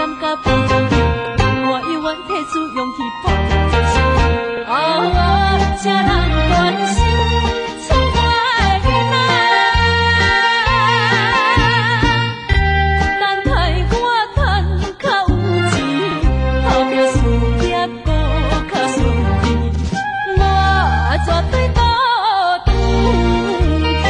感觉不足去，我犹原提出勇气搏命做事。哦，谁人关心出我的囡仔？等待我赚较有钱，后壁事业搁较顺利，我绝对倒转去。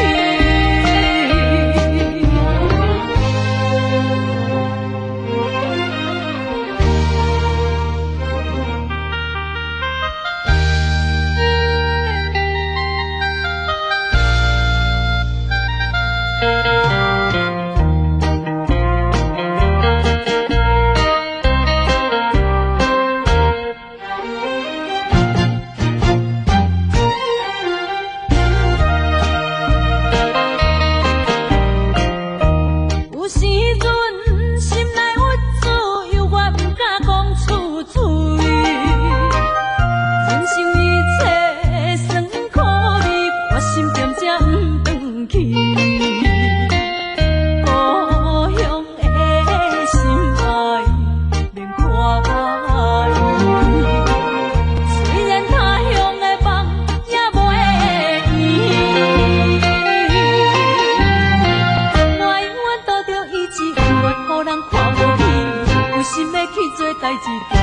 有时阵心内郁滋，犹我不敢讲出嘴。人生一切酸苦味，我心中才不转去。故乡的心爱免看歹。虽然他乡的梦也袂圆。我永远拄着意志，永远予人看无起，有心要去做代志。